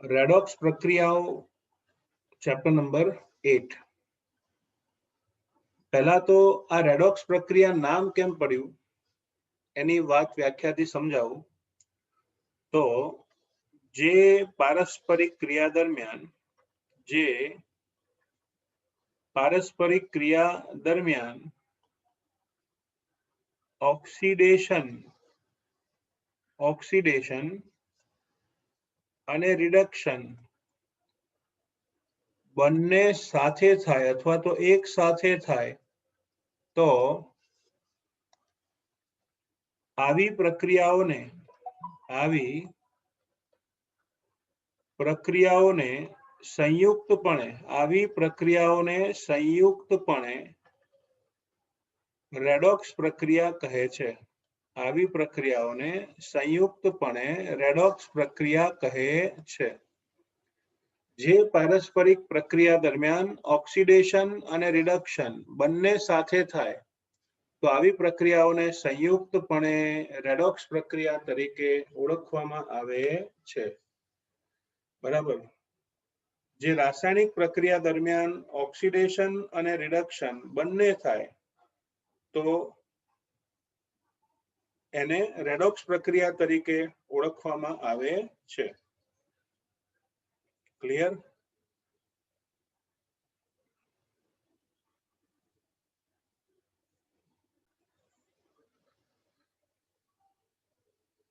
Redox પ્રક્રિયાઓ chapter number 8। પહેલા તો આ રેડોક્સ પ્રક્રિયા નામ કેમ પડ્યું એની વાત વ્યાખ્યાથી સમજાવું તો જે પારસ્પરિક ક્રિયા દરમિયાન ઓક્સિડેશન અને રિડક્શન બંને સાથે થાય અથવા તો એક સાથે થાય તો આવી પ્રક્રિયાઓને સંયુક્તપણે રેડોક્સ પ્રક્રિયા કહે છે। આવી પ્રક્રિયાઓને સંયુક્તપણે રેડોક્સ પ્રક્રિયા કહે છે। જે પારસ્પરિક પ્રક્રિયા દરમિયાન ઓક્સિડેશન અને રિડક્શન બંને સાથે થાય તો આવી પ્રક્રિયાઓને સંયુક્તપણે રેડોક્સ પ્રક્રિયા તરીકે ઓળખવામાં આવે છે। બરાબર। જે રાસાયણિક પ્રક્રિયા દરમિયાન ઓક્સિડેશન અને રિડક્શન બંને થાય તો એને રેડોક્સ પ્રક્રિયા તરીકે ઓળખવામાં આવે છે। ક્લિયર?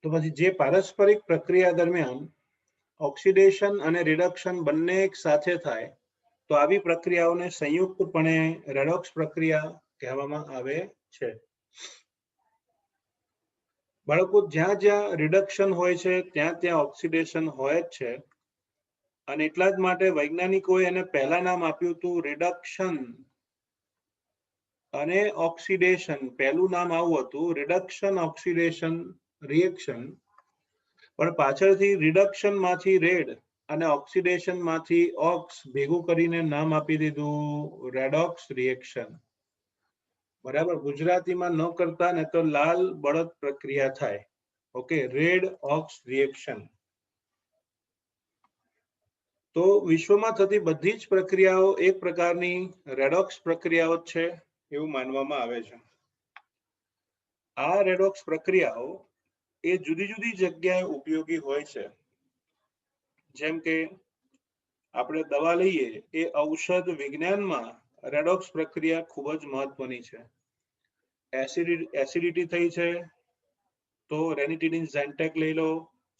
તો પછી જે પારસ્પરિક પ્રક્રિયા દરમિયાન ઓક્સિડેશન અને રિડક્શન બંને એક સાથે થાય તો આવી પ્રક્રિયાઓને સંયુક્તપણે રેડોક્સ પ્રક્રિયા કહેવામાં આવે છે। બાળકો, જ્યાં જ્યાં રિડક્શન હોય છે ત્યાં ત્યાં ઓક્સિડેશન હોય જ છે અને એટલા જ માટે વૈજ્ઞાનિકોએ એને પહેલા નામ આપ્યું હતું રિડક્શન અને ઓક્સિડેશન। પહેલું નામ આવું હતું રિડક્શન ઓક્સિડેશન રિએક્શન, પણ પાછળથી રિડક્શન માંથી રેડ અને ઓક્સિડેશન માંથી ઓક્સ ભેગું કરીને નામ આપી દીધું રેડોક્સ રિએક્શન। બરાબર। ગુજરાતીમાં ન કરતા ને તો લાલ બળદ પ્રક્રિયા થાય। Okay, red ox reaction. તો વિશ્વમાં થતી બધી જ પ્રક્રિયાઓ એક પ્રકારની રેડોક્સ પ્રક્રિયાઓ છે એવું માનવામાં આવે છે। આ રેડોક્સ પ્રક્રિયાઓ એ જુદી જુદી જગ્યાએ ઉપયોગી હોય છે। જેમ કે આપણે દવા લઈએ એ ઔષધ વિજ્ઞાનમાં રેડોક્સ પ્રક્રિયા ખૂબ જ મહત્વની છે। એસિડિટી થઈ છે તો રેનિટીડિન ઝેન્ટેક લઈ લો,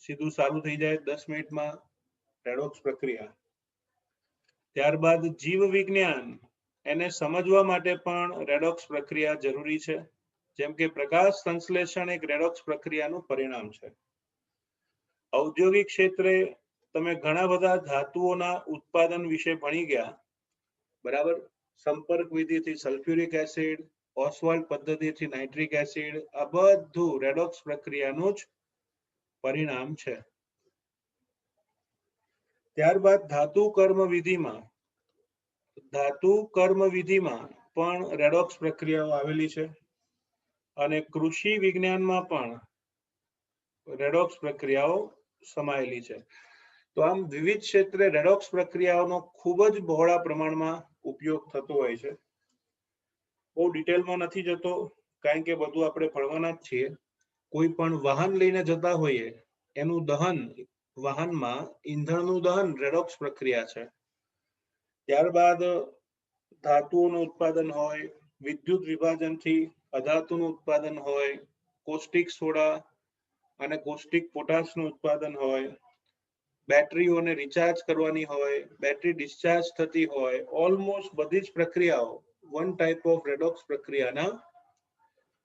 સીધું સારું થઈ જાય 10 મિનિટમાં, રેડોક્સ પ્રક્રિયા। ત્યારબાદ જીવ વિજ્ઞાન, એને સમજવા માટે પણ રેડોક્સ પ્રક્રિયા જરૂરી છે। જેમ કે પ્રકાશ સંશ્લેષણ એક રેડોક્સ પ્રક્રિયાનું પરિણામ છે। ઔદ્યોગિક ક્ષેત્રે તમે ઘણા બધા ધાતુઓના ઉત્પાદન વિશે ભણી ગયા। બરાબર। સંપર્ક વિધિથી સલ્ફ્યુરિક એસિડ, ઓસ્વાલ્ડ પદ્ધતિથી નાઇટ્રિક એસિડ, આ બધું રેડોક્સ પ્રક્રિયાનું જ પરિણામ છે। ત્યારબાદ ધાતુ કર્મ વિધિમાં પણ રેડોક્સ પ્રક્રિયાઓ આવેલી છે અને કૃષિ વિજ્ઞાનમાં પણ રેડોક્સ પ્રક્રિયાઓ સમાયેલી છે। તો આમ વિવિધ ક્ષેત્રે રેડોક્સ પ્રક્રિયાઓનો ખૂબ જ બહોળા પ્રમાણમાં ઉપયોગ થતો હોય છે। બહુ ડિટેલમાં નથી જતો કારણ કે બધું આપણે ભણવાના જ છીએ। કોઈ પણ વાહન લઈને જતા હોઈએ એનું દહન, વાહનમાં ઈંધણનું દહન રેડોક્સ પ્રક્રિયા છે। ત્યારબાદ ધાતુઓનું ઉત્પાદન હોય, વિદ્યુત વિભાજનથી અધાતુનું ઉત્પાદન હોય, કોસ્ટિક સોડા અને કોસ્ટિક પોટાશનું ઉત્પાદન હોય, બેટરીઓને રિચાર્જ કરવાની હોય, બેટરી ડિસ્ચાર્જ થતી હોય, ઓલમોસ્ટ બધી જ પ્રક્રિયાઓ વન ટાઈપ ઓફ રેડોક્સ પ્રક્રિયાના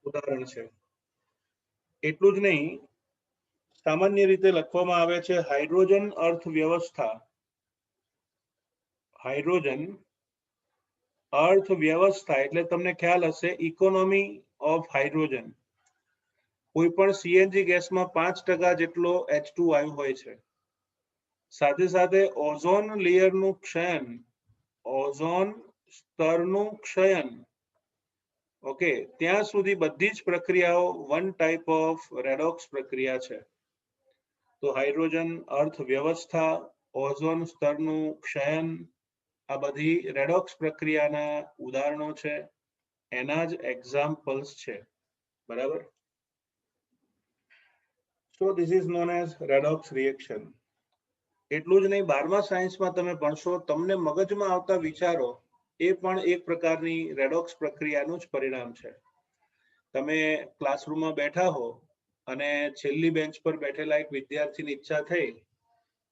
ઉદાહરણ છે। એટલું જ નહીં, સામાન્ય રીતે લખવામાં આવે છે હાઇડ્રોજન અર્થવ્યવસ્થા એટલે તમને ખ્યાલ હશે ઇકોનોમી ઓફ હાઇડ્રોજન। કોઈ પણ સીએનજી ગેસમાં 5% જેટલો H2 વાયુ હોય છે। સાથે સાથે ઓઝોન લેયરનું ક્ષયન, ઓઝોન સ્તરનું ક્ષયન, ઓકે, ત્યાં સુધી બધી જ પ્રક્રિયાઓ વન ટાઈપ ઓફ રેડોક્સ પ્રક્રિયા છે। તો હાઇડ્રોજન અર્થવ્યવસ્થા, ઓઝોન સ્તરનું ક્ષયન, આ બધી રેડોક્સ પ્રક્રિયાના ઉદાહરણો છે, એના જ એક્ઝામ્પલ્સ છે. બરાબર. So this is known as redox reaction. એટલું જ નહીં, 12મા સાયન્સમાં તમે ભણશો, તમને મગજમાં આવતા વિચારો એ પણ એક પ્રકારની રેડોક્સ પ્રક્રિયાનું જ પરિણામ છે. તમે ક્લાસરૂમમાં બેઠા હો અને છેલ્લી બેન્ચ પર બેઠેલા એક વિદ્યાર્થીની ઈચ્છા થઈ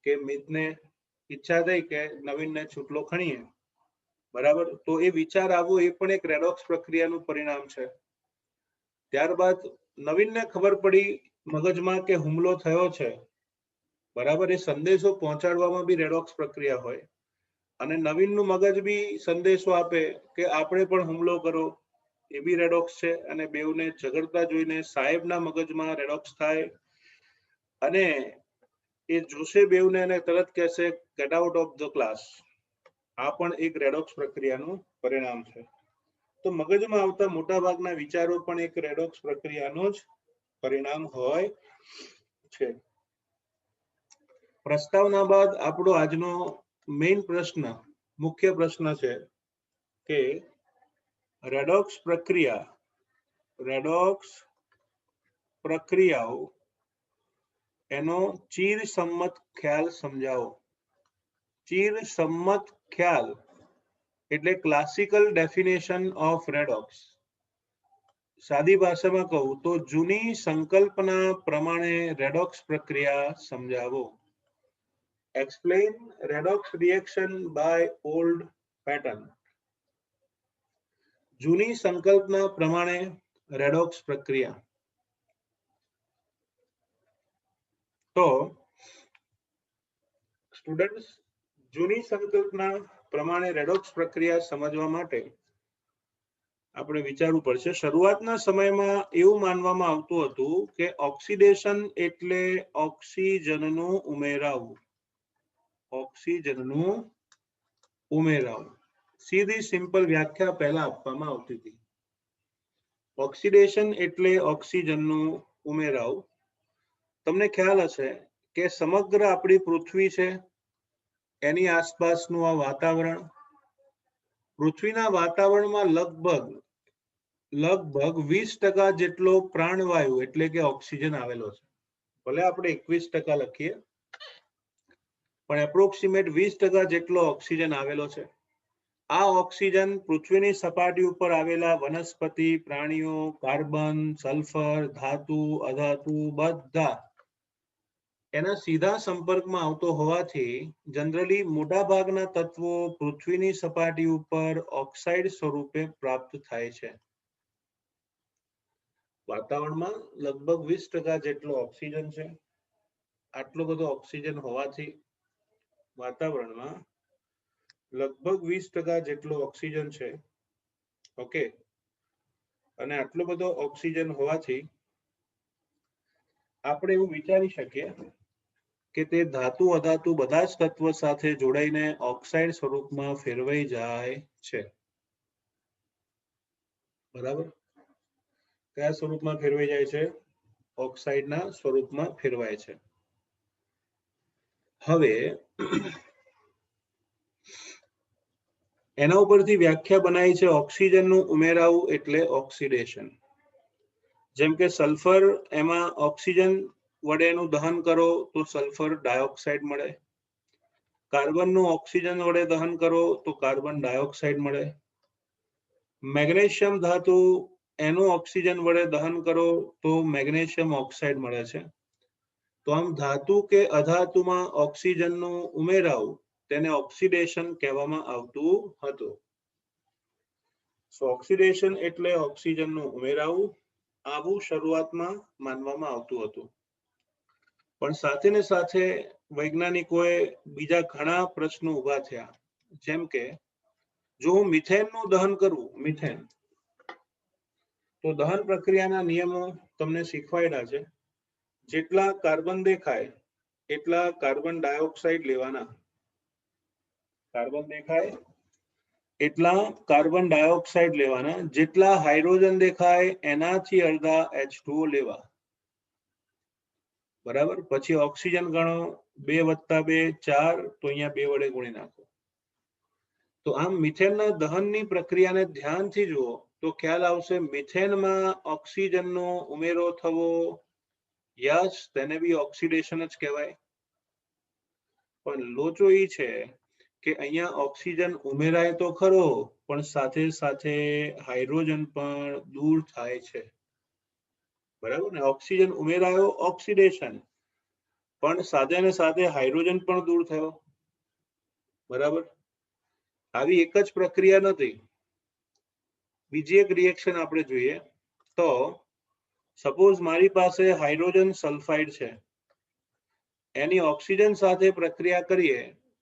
કે મિતને ઈચ્છા થઈ કે નવીનને છૂટલો ખણીએ. બરાબર. તો એ વિચાર આવવો એ પણ એક રેડોક્સ પ્રક્રિયાનું પરિણામ છે. ત્યારબાદ નવીનને ખબર પડી મગજમાં કે હુમલો થયો છે. બરાબર. એ સંદેશો પહોંચાડવામાં બી રેડોક્સ પ્રક્રિયા હોય અને નવીનનું મગજ બી સંદેશો આપે કે આપણે પણ હુમલો કરો, એ બી રેડોક્સ છે. અને બેઉને ઝઘડતા જોઈને સાહેબના મગજમાં રેડોક્સ થાય અને એ જોશે બેઉને અને તરત કહેશે get out of the class. આ પણ એક રેડોક્સ પ્રક્રિયાનું પરિણામ છે. તો મગજમાં આવતા મોટા ભાગના વિચારો પણ એક રેડોક્સ પ્રક્રિયાનું જ પરિણામ હોય છે. પ્રસ્તાવના બાદ આપણો આજનો મેઇન પ્રશ્ન, મુખ્ય પ્રશ્ન છે કે રેડોક્સ પ્રક્રિયાઓ એનો ચીરસમ્મત ખ્યાલ સમજાવો. ચીરસમ્મત ખ્યાલ એટલે ક્લાસિકલ ડેફિનેશન ઓફ રેડોક્સ. સાદી ભાષામાં કહું તો જૂની સંકલ્પના પ્રમાણે રેડોક્સ પ્રક્રિયા સમજાવો. Explain redox reaction by old pattern. જૂની સંકલ્પના પ્રમાણે રેડોક્સ પ્રક્રિયા. તો સ્ટુડન્ટ્સ, જૂની સંકલ્પના પ્રમાણે રેડોક્સ પ્રક્રિયા સમજવા માટે આપણે વિચારવું પડશે. શરૂઆતના સમયમાં એવું માનવામાં આવતું હતું કે ઓક્સિડેશન એટલે ઓક્સિજનનું ઉમેરાવું. ઓક્સિજનનું ઉમેરાવું. સીધી સિમ્પલ વ્યાખ્યા પહેલા આપવામાં આવતી હતી. ઓક્સિડેશન એટલે ઓક્સિજનનું ઉમેરાવું. તમને ખ્યાલ હશે કે સમગ્ર આપણી પૃથ્વી છે, એની આસપાસનું આ વાતાવરણ, પૃથ્વીના વાતાવરણમાં લગભગ 20% જેટલો પ્રાણવાયુ એટલે કે ઓક્સિજન આવેલો છે. ભલે આપણે 21% લખીએ, પણ એપ્રોક્સિમેટ 20% જેટલો ઓક્સિજન આવેલો છે. આ ઓક્સિજન પૃથ્વીની સપાટી ઉપર આવેલા વનસ્પતિ, પ્રાણીઓ, કાર્બન, સલ્ફર, ધાતુ, અધાતુ બધા એના સીધા સંપર્કમાં આવતો હોવાથી જનરલી મોટા ભાગના તત્વો પૃથ્વીની સપાટી ઉપર ઓક્સાઇડ સ્વરૂપે પ્રાપ્ત થાય છે. વાતાવરણમાં લગભગ 20% જેટલો ઓક્સિજન છે. આટલો બધો ઓક્સિજન હોવાથી વાતાવરણમાં લગભગ 20% જેટલો ઓક્સિજન છે. ઓકે. અને આટલો બધો ઓક્સિજન હોવાથી આપણે એવું વિચારી શકીએ કે તે ધાતુ અધાતુ બધા જ તત્વ સાથે જોડાઈને ઓક્સાઇડ સ્વરૂપમાં ફેરવાઈ જાય છે. બરાબર. કયા સ્વરૂપમાં ફેરવાઈ જાય છે? ઓક્સાઇડના સ્વરૂપમાં ફેરવાય છે. હવે એના ઉપરથી વ્યાખ્યા બનાવી છે ઓક્સિજનનું ઉમેરાવું એટલે ઓક્સિડેશન. જેમ કે સલ્ફર, એમાં ઓક્સિજન વડે એનું દહન કરો તો સલ્ફર ડાયોક્સાઇડ મળે. કાર્બનનું ઓક્સિજન વડે દહન કરો તો કાર્બન ડાયોક્સાઇડ મળે. મેગ્નેશિયમ ધાતુ, એનું ઓક્સિજન વડે દહન કરો તો મેગ્નેશિયમ ઓક્સાઇડ મળે છે. તો આમ ધાતુ કે અધાતુમાં ઓક્સિજનનું ઉમેરાવું તેને ઓક્સિડેશન કહેવામાં આવતું હતું. સો ઓક્સિડેશન એટલે ઓક્સિજનનું ઉમેરાવું, આવું શરૂઆતમાં માનવામાં આવતું હતું. પણ સાથે ને સાથે વૈજ્ઞાનિકોએ બીજા ઘણા પ્રશ્નો ઊભા થયા. જેમ કે જો હું મિથેનનું દહન કરું, મિથેન, તો દહન પ્રક્રિયાના નિયમો તમને શીખવાડ્યા છે. જેટલા કાર્બન દેખાય એટલા કાર્બન ડાયોક્સાઇડ લેવાના. કાર્બન દેખાય એટલા કાર્બન ડાયોક્સાઇડ લેવાના. જેટલા હાઇડ્રોજન દેખાય એનાથી અડધા H2O લેવા. બરાબર. પછી ઓક્સિજન ગણો 2 + 2 4, તો અહીંયા 2 વડે ગુણી નાખો. તો આમ મિથેનના દહનની પ્રક્રિયાને ધ્યાનથી જુઓ તો ખ્યાલ આવશે. મિથેનમાં ઓક્સિજનનો ઉમેરો થવો, યસ, તેને બી ઓક્સિડેશન જ કહેવાય. પણ લોચો એ છે કે અહીંયા ઓક્સિજન ઉમેરાય તો ખરો, પણ સાથે સાથે હાઇડ્રોજન પણ દૂર થાય છે. બરાબર ને? ઓક્સિજન ઉમેરાયો, ઓક્સિડેશન, પણ સાથે ને સાથે હાઇડ્રોજન પણ દૂર થયો. બરાબર. આવી એક જ પ્રક્રિયા નથી. બીજી એક રિએક્શન આપણે જોઈએ તો સપોઝ મારી પાસે હાઇડ્રોજન સલ્ફાઇડ છે, એની ઓક્સિજન સાથે પ્રક્રિયા કરીએ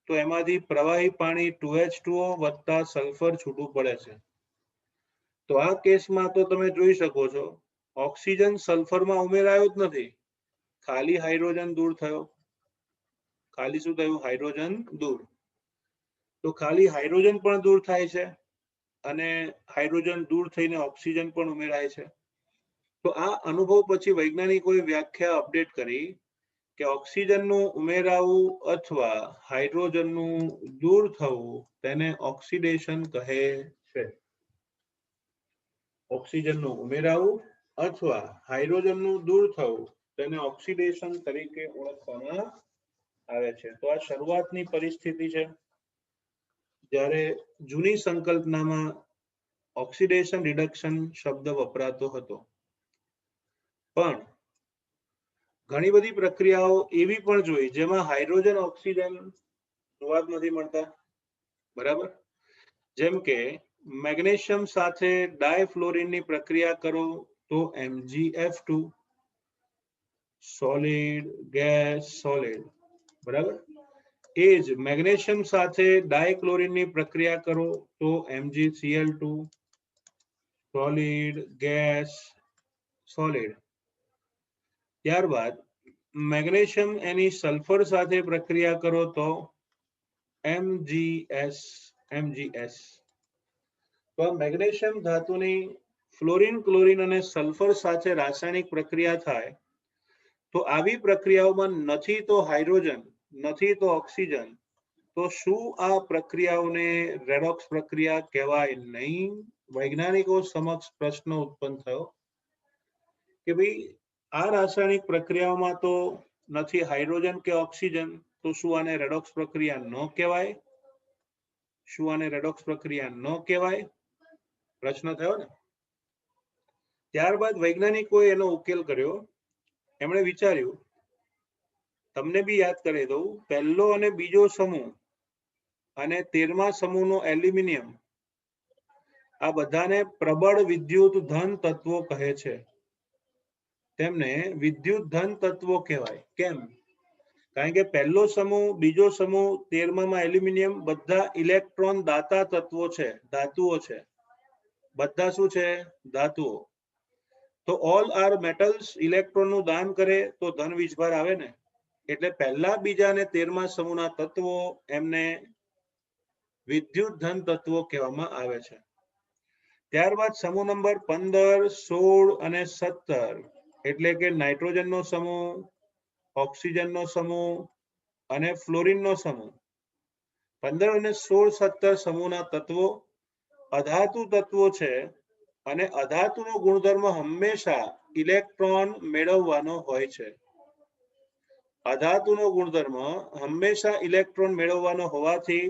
તો એમાંથી પ્રવાહી પાણી 2H2O વત્તા સલ્ફર છૂટું પડે છે. તો આ કેસમાં તો તમે જોઈ શકો છો ઓક્સિજન સલ્ફરમાં ઉમેરાયો જ નથી, ખાલી હાઇડ્રોજન દૂર થયો. ખાલી શું થયું? હાઇડ્રોજન દૂર. તો ખાલી હાઇડ્રોજન પણ દૂર થાય છે અને હાઇડ્રોજન દૂર થઈને ઓક્સિજન પણ ઉમેરાય છે. તો આ અનુભવ પછી વૈજ્ઞાનિકોએ વ્યાખ્યા અપડેટ કરી કે ઓક્સિજનનું ઉમેરાવું અથવા હાઇડ્રોજનનું દૂર થવું તેને ઓક્સિડેશન કહે છે. ઓક્સિજનનું ઉમેરાવું અથવા હાઇડ્રોજનનું દૂર થવું તેને ઓક્સિડેશન તરીકે ઓળખવામાં આવે છે. તો આ શરૂઆતની પરિસ્થિતિ છે જ્યારે જૂની સંકલ્પનામાં ઓક્સિડેશન રિડક્શન શબ્દ વપરાતો હતો. પણ ઘણી બધી પ્રક્રિયાઓ એવી પણ જોઈ જેમાં હાઇડ્રોજન ઓક્સિજન જોવા જ નથી મળતા. બરાબર. જેમ કે મેગ્નેશિયમ સાથે ડાયફ્લોરિનની પ્રક્રિયા કરો તો MgF2, સોલિડ, ગેસ, સોલિડ. બરાબર. એ જ મેગ્નેશિયમ સાથે ડાયક્લોરિનની પ્રક્રિયા કરો તો MgCl2, સોલિડ, ગેસ, સોલિડ. ત્યારબાદ મેગ્નેશિયમ એની સલ્ફર સાથે પ્રક્રિયા કરો તો MgS. તો મેગ્નેશિયમ ધાતુની ફ્લોરિન, ક્લોરિન અને સલ્ફર સાથે રાસાયણિક પ્રક્રિયા થાય તો આવી પ્રક્રિયાઓમાં નથી તો હાઇડ્રોજન, નથી તો ઓક્સિજન, તો શું આ પ્રક્રિયાઓને રેડોક્સ પ્રક્રિયા કહેવાય નહીં? વૈજ્ઞાનિકો સમક્ષ પ્રશ્ન ઉત્પન્ન થયો કે ભાઈ આ રાસાયણિક પ્રક્રિયાઓમાં તો નથી હાઇડ્રોજન કે ઓક્સિજન, તો શું આને રેડોક્સ પ્રક્રિયા ન કહેવાય? શું આને રેડોક્સ પ્રક્રિયા ન કહેવાય? પ્રશ્ન થયો ને. ત્યારબાદ વૈજ્ઞાનિકોએ એનો ઉકેલ કર્યો. એમણે વિચાર્યું, તમને બી યાદ કરી દઉં, પહેલો અને બીજો સમૂહ અને 13મા સમૂહનો એલ્યુમિનિયમ, આ બધાને પ્રબળ વિદ્યુત ધન તત્વો કહે છે. તેમને વિદ્યુત ધન તત્વો કહેવાય. કેમ? કારણ કે પહેલો સમૂહ, બીજો સમૂહ, 13માં એલ્યુમિનિયમ બધા ઇલેક્ટ્રોન દાતા તત્વો છે, ધાતુઓ છે. બધા શું છે? ધાતુઓ. તો ઓલ આર મેટલ્સ ઇલેક્ટ્રોનનું દાન કરે તો ધન વીજભાર આવે ને. એટલે પહેલા, બીજા અને 13મા સમૂહના તત્વો એમને વિદ્યુત ધન તત્વો કહેવામાં આવે છે. ત્યારબાદ સમૂહ નંબર 15, 16 અને 17 એટલે કે નાઇટ્રોજનનો સમૂહ, ઓક્સિજનનો સમૂહ અને ફ્લોરિનનો સમૂહ. 15 અને 16, 17 સમૂહના તત્વો અધાતુ તત્વો છે અને અધાતુનો ગુણધર્મ હંમેશા ઇલેક્ટ્રોન મેળવવાનો હોય છે. અધાતુનો ગુણધર્મ હંમેશા ઇલેક્ટ્રોન મેળવવાનો હોવાથી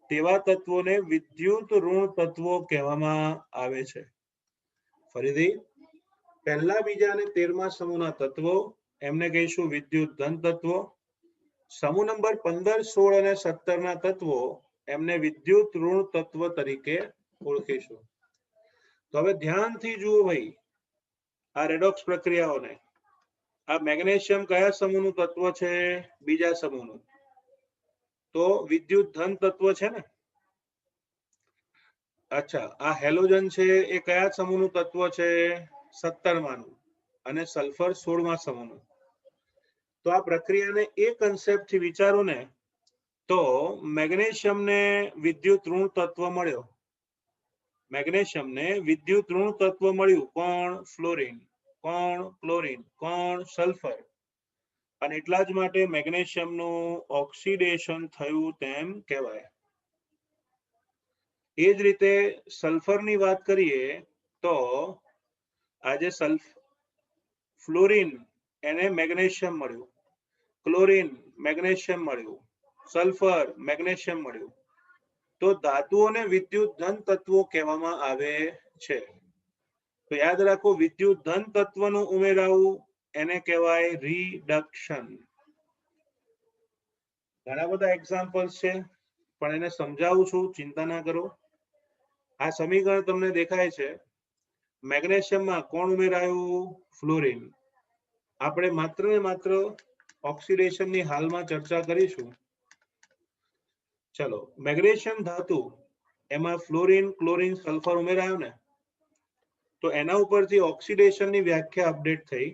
તેવા તત્વોને વિદ્યુત ઋણ તત્વો કહેવામાં આવે છે. ફરીથી, પહેલા, બીજા અને 13મા સમૂહના તત્વો એમને કહીશું વિદ્યુત ધન તત્વો. સમૂહ નંબર 15, 16 અને 17ના તત્વો એમને વિદ્યુત ઋણ તત્વ તરીકે ઓળખીશું. તો હવે ધ્યાનથી જુઓ ભાઈ આ રેડોક્સ પ્રક્રિયાઓને. આ મેગ્નેશિયમ કયા સમૂહનું તત્વ છે? બીજા સમૂહનું. તો વિદ્યુત ધન તત્વ છે ને. અચ્છા, આ હેલોજન છે એ કયા સમૂહનું તત્વ છે? 17માનું. અને સલ્ફર 16મા સમૂહનું. તો આ પ્રક્રિયાને એ કન્સેપ્ટથી વિચારો ને તો મેગ્નેશિયમને વિદ્યુત ઋણ તત્વ મળ્યો. મેગ્નેશિયમને વિદ્યુત ઋણ તત્વ મળ્યું. કોણ? ફ્લોરિન. કોણ? ક્લોરિન. કોણ? સલ્ફર. અને એટલા જ માટે મેગ્નેશિયમનું ઓક્સિડેશન થયું તેમ કહેવાય. એ જ રીતે સલ્ફરની વાત કરીએ તો આજે ફ્લોરિન એને મેગ્નેશિયમ મળ્યું, ક્લોરિન મેગ્નેશિયમ મળ્યું, સલ્ફર મેગ્નેશિયમ મળ્યું. તો ધાતુઓને વિદ્યુત ધન તત્વો કહેવામાં આવે છે. તો યાદ રાખો, વિદ્યુત ધન તત્વનું ઉમેરાવું એને કહેવાય રિડક્શન. ઘણા બધા એક્ઝામ્પલ્સ છે, પણ એને સમજાવું છું, ચિંતા ના કરો. આ સમીકરણ તમને દેખાય છે. મેગ્નેશિયમમાં કોણ ઉમેરાયું? ફ્લોરિન. આપણે માત્ર ને માત્ર ઓક્સિડેશનની હાલમાં ચર્ચા કરીશું. ચલો, મેગ્નેશિયમ ધાતુ એમાં ફ્લોરિન, ક્લોરિન, સલ્ફર ઉમેરાયું ને, તો એના ઉપરથી ઓક્સિડેશનની વ્યાખ્યા અપડેટ થઈ.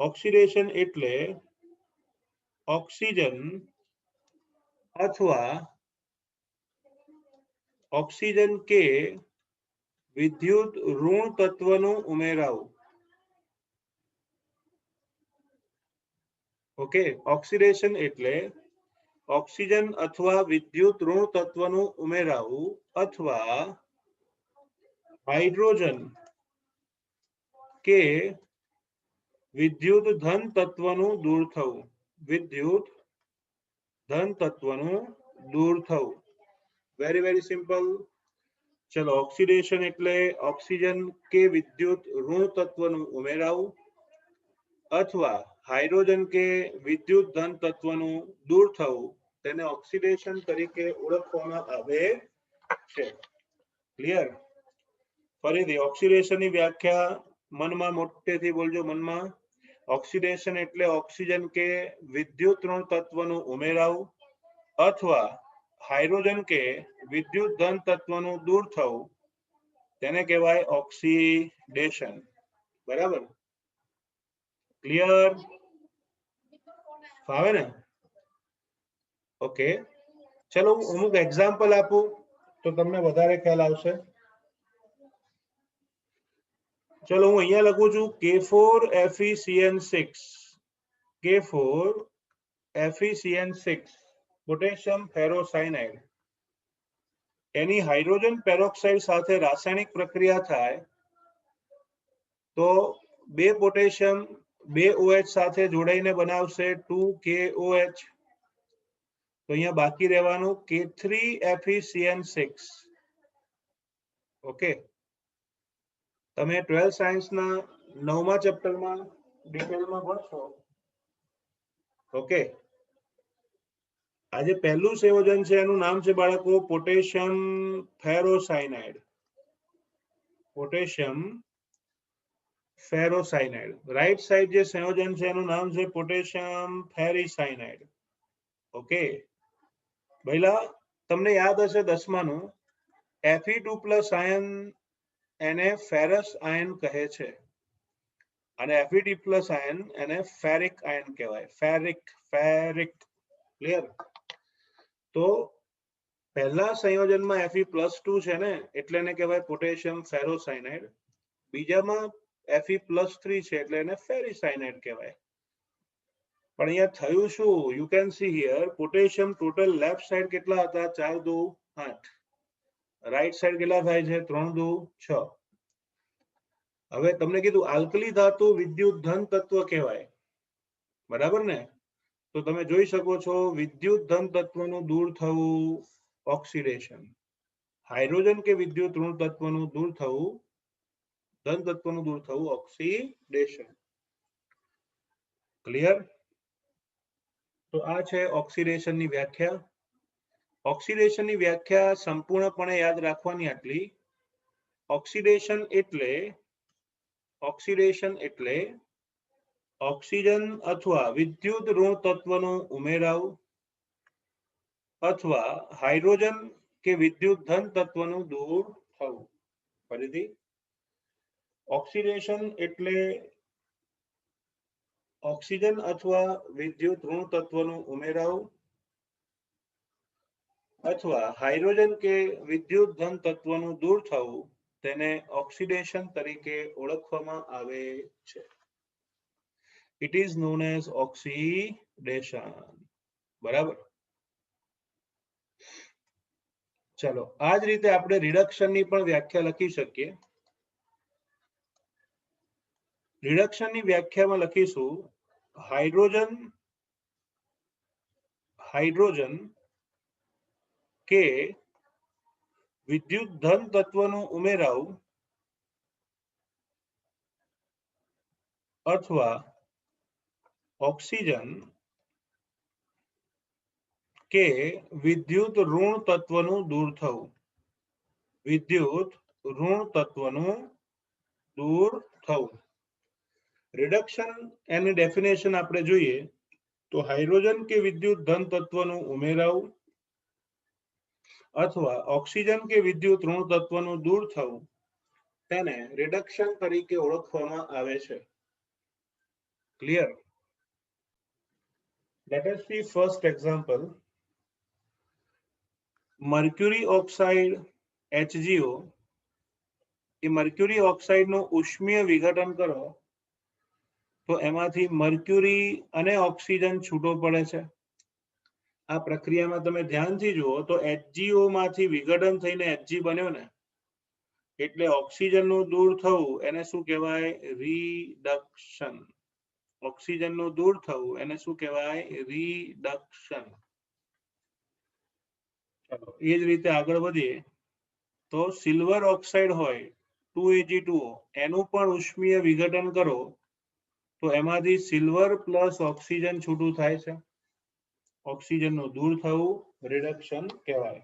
ઓક્સિડેશન એટલે ઓક્સિજન અથવા ઓક્સિજન કે વિદ્યુત ઋણ તત્વનું ઉમેરાવું. ઓકે, ઓક્સિડેશન એટલે ઓક્સિજન અથવા વિદ્યુત ઋણ તત્વનું ઉમેરાવું અથવા હાઇડ્રોજન કે વિદ્યુત ધન તત્વનું દૂર થવું. વિદ્યુત ધન તત્વનું દૂર થવું. Very simple. ચલો, ઓક્સિડેશન એટલે ઓક્સિજન કે વિદ્યુત ઋણ તત્વનું ઉમેરાવું અથવા હાઇડ્રોજન કે વિદ્યુત ધન તત્વનું દૂર થવું, તેને ઓક્સિડેશન તરીકે ઓળખવામાં આવે છે. ક્લિયર? ફરીથી ઓક્સિડેશનની વ્યાખ્યા મનમાં મોટેથી બોલજો. મનમાં, ઓક્સિડેશન એટલે ઓક્સિજન કે વિદ્યુત ઋણ તત્વનું ઉમેરાવું અથવા હાઇડ્રોજન કે વિદ્યુત ધન તત્વનું દૂર થવું, તેને કહેવાય ઓક્સિડેશન. બરાબર? ક્લિયર? ફાવે ને? ઓકે, ચલો હું અમુક એક્ઝામ્પલ આપું તો તમને વધારે ખ્યાલ આવશે. ચલો, હું અહીંયા લખું છું K4FeCN6. K4FeCN6 potassium ferrocyanide. એની હાઇડ્રોજન પેરોક્સાઇડ સાથે રાસાયણિક પ્રક્રિયા થાય તો બે પોટેશિયમ બે OH સાથે જોડાઈને બનાવશે 2KOH. તો અહીંયા બાકી રહેવાનું K3FeCN6. ઓકે, તમે 12th સાયન્સના 9મા ચેપ્ટરમાં ડિટેલમાં ભણશો. ઓકે, આજે પહેલું સંયોજન છે, એનું નામ છે બાળકો પોટેશિયમ ફેરોસાયનાઇડ. પોટેશિયમ ફેરોસાયનાઇડ. રાઈટ સાઈડ જે સંયોજન છે એનું નામ છે પોટેશિયમ ફેરીસાયનાઇડ. ઓકે, પહેલા તમને યાદ હશે 10માનું Fe2+ આયન એને ફેરસ આયન કહે છે અને Fe2+ આયન એને ફેરિક આયન કહેવાય. ફેરિક. ક્લિયર? તો પહેલા સંયોજનમાં Fe+2 છે ને, એટલે એને કહેવાય પોટેશિયમ ફેરોસાયનાઇડ. બીજામાં Fe+3 છે એટલે એને ફેરીસાયનાઇડ કહેવાય. પણ અહીંયા થયું શું? You can see here, potassium total left side કેટલા હતા? 4 2 8. રાઈટ સાઈડ કેટલા થાય છે? 3 2 6. હવે તમને કીધું આલ્કલી ધાતુ વિદ્યુત ધન તત્વ કહેવાય. બરાબર ને? તો તમે જોઈ શકો છો વિદ્યુત ધન તત્વનું દૂર થવું ઓક્સિડેશન, હાઇડ્રોજન કે વિદ્યુત ઋણ તત્વનું દૂર થવું ધન તત્વનું દૂર થવું ઓક્સિડેશન. ક્લિયર? તો આ છે ઓક્સિડેશનની વ્યાખ્યા. ઓક્સિડેશનની વ્યાખ્યા સંપૂર્ણપણે યાદ રાખવાની આટલી. ઓક્સિડેશન એટલે ઓક્સિજન અથવા વિદ્યુત ઋણ તત્વનું ઉમેરાવું અથવા હાઇડ્રોજન કે વિદ્યુત ધન તત્વનું દૂર થવું. ફરીથી, ઓક્સિડેશન એટલે ઓક્સિજન અથવા વિદ્યુત ઋણ તત્વનું ઉમેરાવું અથવા હાઇડ્રોજન કે વિદ્યુત ધન તત્વનું દૂર થવું, તેને ઓક્સિડેશન તરીકે ઓળખવામાં આવે છે. It is known as oxidation. બરાબર. ચલો આ જ રીતે આપણે રિડક્શનની પણ વ્યાખ્યા લખી શકીએ. રિડક્શનની વ્યાખ્યામાં લખીશું હાઇડ્રોજન કે વિદ્યુત ધન તત્વનું ઉમેરાવું અથવા ઓક્સિજન કે વિદ્યુત ઋણ તત્વનું દૂર થવું. વિદ્યુત ઋણ તત્વનું દૂર થવું. રિડક્શન એની ડેફિનેશન આપણે જોઈએ તો હાઇડ્રોજન કે વિદ્યુત ધન તત્વનું ઉમેરાવું અથવા ઓક્સિજન કે વિદ્યુત ઋણ તત્વનું દૂર થવું તેને રિડક્શન તરીકે ઓળખવામાં આવે છે. Clear? Let us see first example. Mercury oxide HgO એ મર્ક્યુરી ઓક્સાઇડનું ઉષ્મીય વિઘટન કરો તો એમાંથી મર્ક્યુરી અને ઓક્સિજન છૂટો પડે છે. આ પ્રક્રિયામાં તમે ધ્યાનથી જુઓ તો HgO માંથી વિઘટન થઈને Hg બન્યો ને, એટલે ઓક્સિજનનું દૂર થવું એને શું કહેવાય? રિડક્શન. ઓક્સિજનનું દૂર થવું એને શું કહેવાય? રિડક્શન. ચલો એ જ રીતે આગળ વધીએ તો સિલ્વર ઓક્સાઇડ હોય 2Ag2O એનું પણ ઉષ્મીય વિઘટન કરો તો એમાંથી સિલ્વર પ્લસ ઓક્સિજન છૂટું થાય છે. ઓક્સિજનનું દૂર થવું રિડક્શન કહેવાય.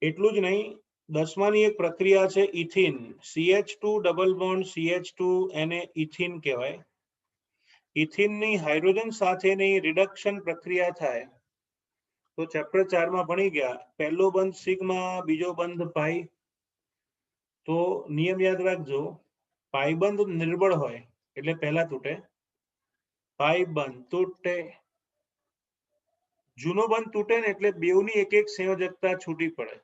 એટલું જ નહીં, 10માની એક પ્રક્રિયા છે ethene. CH2 double bond CH2 એને ઇથિન કહેવાય. ઇથિનની હાઇડ્રોજન સાથેની રિડક્શન પ્રક્રિયા થાય તો ચેપ્ટર 4 માં ભણી ગયા. પહેલો બંધ સિગ્મા, બીજો બંધ પાઈ. તો નિયમ યાદ રાખજો, પાઈ બંધ નિર્બળ હોય એટલે પહેલા તૂટે, પાઈ બંધ તૂટે. જૂનો બંધ તૂટે ને એટલે બેવની એક એક સંયોજકતા છૂટી પડે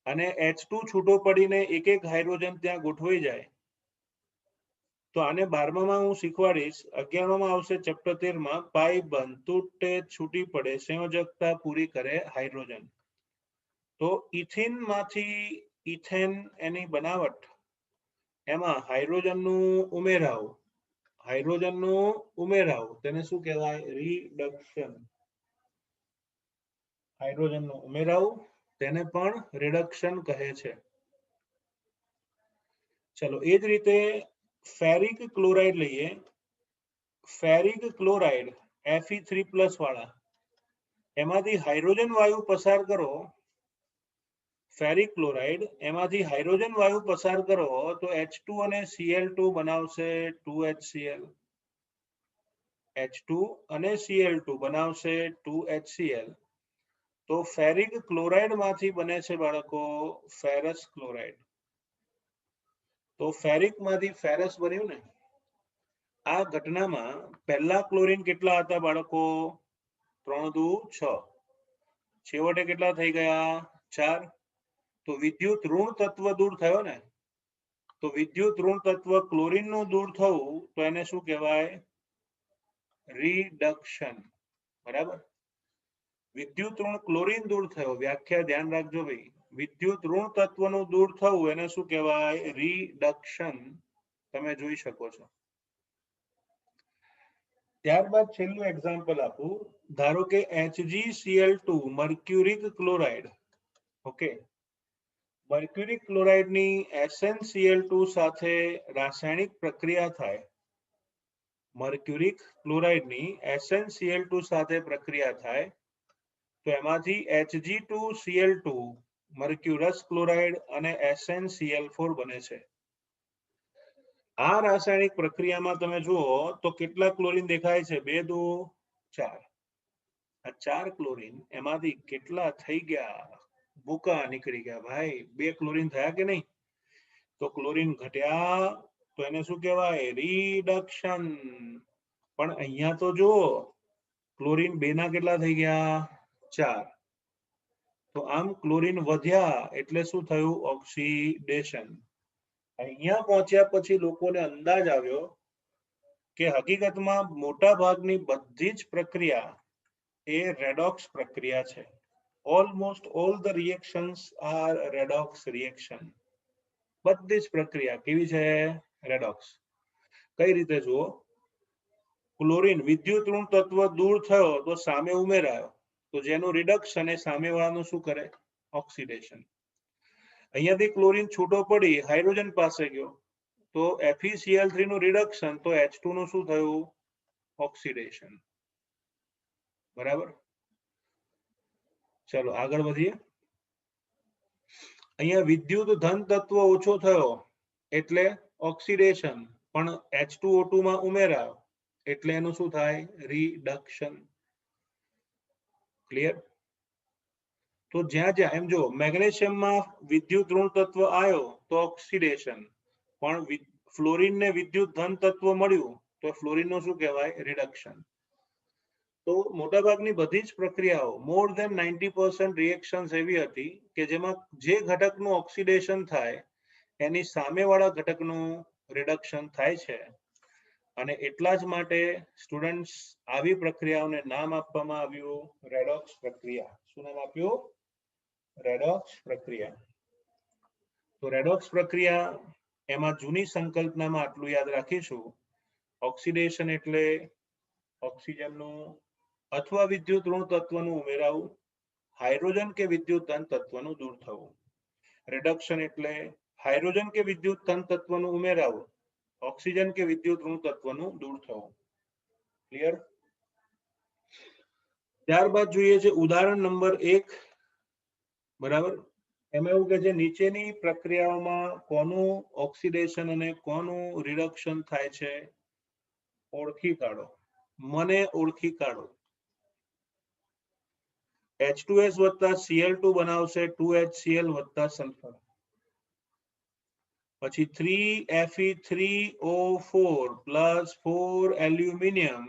અને H2 છૂટો પડીને એક એક હાઇડ્રોજન ત્યાં ગોઠવાઈ જાય. તો આને 12માં હું શીખવાડીશ. 11માં આવશે ચેપ્ટર 13માં. પાઈ બંધ તૂટે, છૂટી પડે, સંયોજકતા પૂરી કરે હાઇડ્રોજન. તો ઇથિન માંથી ઇથેન એની બનાવટ, એમાં હાઇડ્રોજનનું ઉમેરાવું તેને શું કહેવાય? રિડક્શન. હાઇડ્રોજનનું ઉમેરાવું તેને પણ રિડક્શન કહે છે. ચલો એ જ રીતે ફેરિક ક્લોરાઇડ લઈએ. ફેરિક ક્લોરાઇડ Fe3+ વાળા, એમાંથી હાઇડ્રોજન વાયુ પસાર કરો. ફેરિક ક્લોરાઇડ એમાંથી હાઇડ્રોજન વાયુ પસાર કરો તો H2 અને Cl2 બનાવશે 2HCl. H2 અને Cl2 બનાવશે 2HCl. તો ફેરિક ક્લોરાઇડ માંથી બને છે બાળકો ફેરસ ક્લોરાઇડ. તો ફેરિક માંથી ફેરસ બન્યું ને. આ ઘટનામાં પહેલા ક્લોરીન કેટલા હતા બાળકો? 3 દુ 6. છેવટે કેટલા થઈ ગયા? 4. તો વિદ્યુત ઋણ તત્વ દૂર થયો ને. તો વિદ્યુત ઋણ તત્વ ક્લોરીનનું દૂર થવું તો એને શું કહેવાય? રિડક્શન. બરાબર. વિદ્યુત ઋણ ક્લોરીન દૂર થયો, વ્યાખ્યા ધ્યાન રાખજો ભાઈ. વિદ્યુત ઋણ તત્વનું દૂર થવું એને શું કહેવાય? રિડક્શન. તમે જોઈ શકો છો. ત્યારબાદ છેલ્લું એક્ઝામ્પલ આપું. ધારો કે HgCl2 mercuric chloride. Okay, mercuric ક્લોરાઇડની SnCl2 સાથે રાસાયણિક પ્રક્રિયા થાય. મર્ક્યુરિક ક્લોરાઇડની SnCl2 સાથે પ્રક્રિયા થાય તો એમાંથી Hg2Cl2 મર્ક્યુરસ ક્લોરાઇડ અને SnCl4 બને છે. આ રાસાયણિક પ્રક્રિયામાં તમે જુઓ તો કેટલા ક્લોરીન દેખાય છે? 2 દુ 4. આ 4 ક્લોરીન એમાંથી કેટલા થઈ ગયા? ભૂકા નીકળી ગયા ભાઈ. 2 ક્લોરીન થયા કે નહીં? તો ક્લોરીન ઘટ્યા તો એને શું કહેવાય? રિડક્શન. પણ અહીંયા તો જો ક્લોરીન 2 ના કેટલા થઈ ગયા? 4. તો આમ ક્લોરીન વધ્યા એટલે શું થયું? ઓક્સિડેશન. અહીંયા પહોંચ્યા પછી લોકોને અંદાજ આવ્યો કે હકીકતમાં મોટા ભાગની બધી જ પ્રક્રિયા એ રેડોક્સ પ્રક્રિયા છે. Almost all the reactions are redox reaction. બધી જ પ્રક્રિયા કેવી છે? રેડોક્સ. કઈ રીતે જુઓ, ક્લોરીન વિદ્યુત ઋણ તત્વ દૂર થયો તો સામે ઉમેરાયો, તો જેનું રિડક્શન એ સામેવાળાનું શું કરે? ઓક્સિડેશન. અહીંયાથી ક્લોરીન છૂટો પડી હાઇડ્રોજન પાસે ગયો તો FeCl3 નું રિડક્શન, તો H2 નું શું થયું? ઓક્સિડેશન. બરાબર. ચલો આગળ વધીએ. અહીંયા વિદ્યુત ધન તત્વ ઓછો થયો એટલે ઓક્સિડેશન, પણ H2O2 માં ઉમેરાયો એટલે એનું શું થાય? રિડક્શન. ક્લિયર? તો જ્યાં જ્યાં એમ જો મેગ્નેશિયમમાં વિદ્યુત ઋણ તત્વ આવ્યો તો ઓક્સિડેશન, પણ ફ્લોરિન ને વિદ્યુત ધન તત્વ મળ્યું તો ફ્લોરિન નું શું કહેવાય? રિડક્શન. તો મોટાભાગની બધી જ પ્રક્રિયાઓ, મોર ધેન 90% રિએક્શન્સ એવી હતી કે જેમાં જે ઘટકનું ઓક્સિડેશન થાય એની સામેવાળા ઘટકનું રિડક્શન થાય છે. અને એટલા જ માટે સ્ટુડન્ટ્સ આવી પ્રક્રિયાઓને નામ આપવામાં આવ્યું રેડોક્સ પ્રક્રિયા. શું નામ આપ્યું? રેડોક્સ પ્રક્રિયા. તો રેડોક્સ પ્રક્રિયા એમાં જૂની સંકલ્પનામાં આટલું યાદ રાખીશું. ઓક્સિડેશન એટલે ઓક્સિજનનું અથવા વિદ્યુત ઋણ તત્વનું ઉમેરાવું, હાઇડ્રોજન કે વિદ્યુત ધન તત્વનું દૂર થવું. રિડક્શન એટલે હાઇડ્રોજન કે વિદ્યુત ધન તત્વનું ઉમેરાવું, ઓક્સિજન કે વિદ્યુત ઋણ તત્વનું દૂર થવું. ક્લિયર? ત્યારબાદ જોઈએ છે ઉદાહરણ નંબર 1. બરાબર. એમાં એવું કે છે નીચેની પ્રક્રિયાઓમાં કોનું ઓક્સિડેશન અને કોનું રિડક્શન થાય છે? ઓળખી કાઢો. મને ઓળખી કાઢો. H2S વત્તા Cl2 બનાવશે 2HCl વત્તા સલ્ફર. પછી 3Fe3O4 પ્લસ 4 એલ્યુમિનિયમ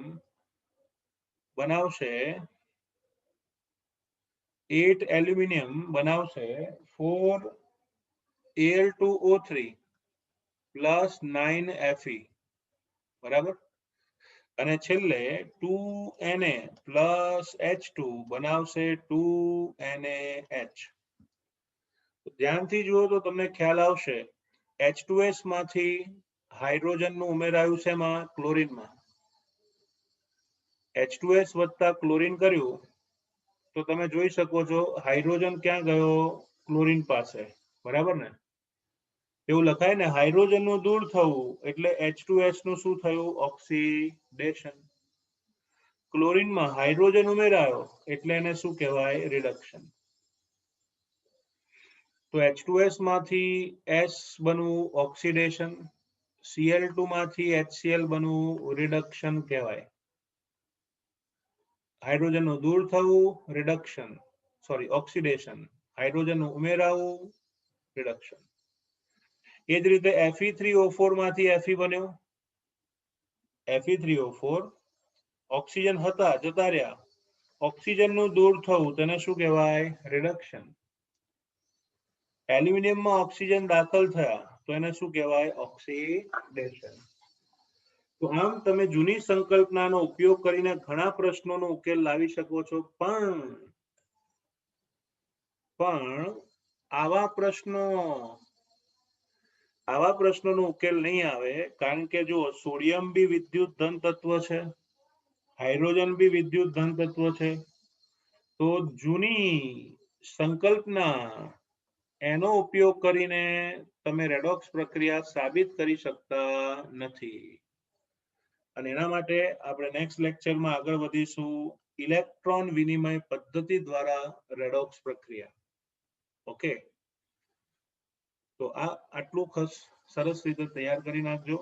બનાવશે 8 એલ્યુમિનિયમ બનાવશે 4Al2O3 પ્લસ 9 Fe. બરાબર. અને છેલ્લે 2Na પ્લસ H2 બનાવશે 2NaH. ધ્યાનથી જુઓ તો તમને ખ્યાલ આવશે H2S માંથી હાઇડ્રોજન નું ઉમેરાયું છે એમાં ક્લોરીનમાં. H2S વત્તા ક્લોરીન કર્યું તો તમે જોઈ શકો છો હાઇડ્રોજન ક્યાં ગયો? ક્લોરીન પાસે. બરાબર ને? એવું લખાય ને, હાઇડ્રોજન નું દૂર થવું એટલે H2S નું શું થયું? ઓક્સિડેશન. ક્લોરીનમાં હાઇડ્રોજન ઉમેરાયો એટલે એને શું કહેવાય? રિડક્શન. તો H2S માંથી S બનવું ઓક્સિડેશન, Cl2 માંથી HCl બનવું રિડક્શન કહેવાય. હાઇડ્રોજન નું દૂર થવું રિડક્શન, સોરી ઓક્સિડેશન. હાઇડ્રોજન નું ઉમેરાવું રિડક્શન. એ જ રીતે Fe3O4 માંથી Fe બન્યો. Fe3O4 ઓક્સિજન હતા જતા રહ્યા, ઓક્સિજન નું દૂર થવું તેને શું કહેવાય? રિડક્શન. એલ્યુમિનિયમમાં ઓક્સિજન દાખલ થયા તો એને શું કહેવાય? ઓક્સિડેશન. તો આમ તમે જૂની સંકલ્પનાનો ઉપયોગ કરીને ઘણા પ્રશ્નોનો ઉકેલ લાવી શકો છો, પણ આવા પ્રશ્નોનો ઉકેલ નહીં આવે, કારણ કે જો સોડિયમ બી વિદ્યુત ધન તત્વ છે, હાઇડ્રોજન બી વિદ્યુત ધન તત્વ છે. તો જૂની સંકલ્પના એનો ઉપયોગ કરીને તમે રેડોક્સ પ્રક્રિયા સાબિત કરી શકતા નથી. અને એના માટે આપણે નેક્સ્ટ લેક્ચરમાં આગળ વધીશું ઇલેક્ટ્રોન વિનિમય પદ્ધતિ દ્વારા રેડોક્સ પ્રક્રિયા. ઓકે, તો આ આટલું સરસ રીતે તૈયાર કરી નાખજો.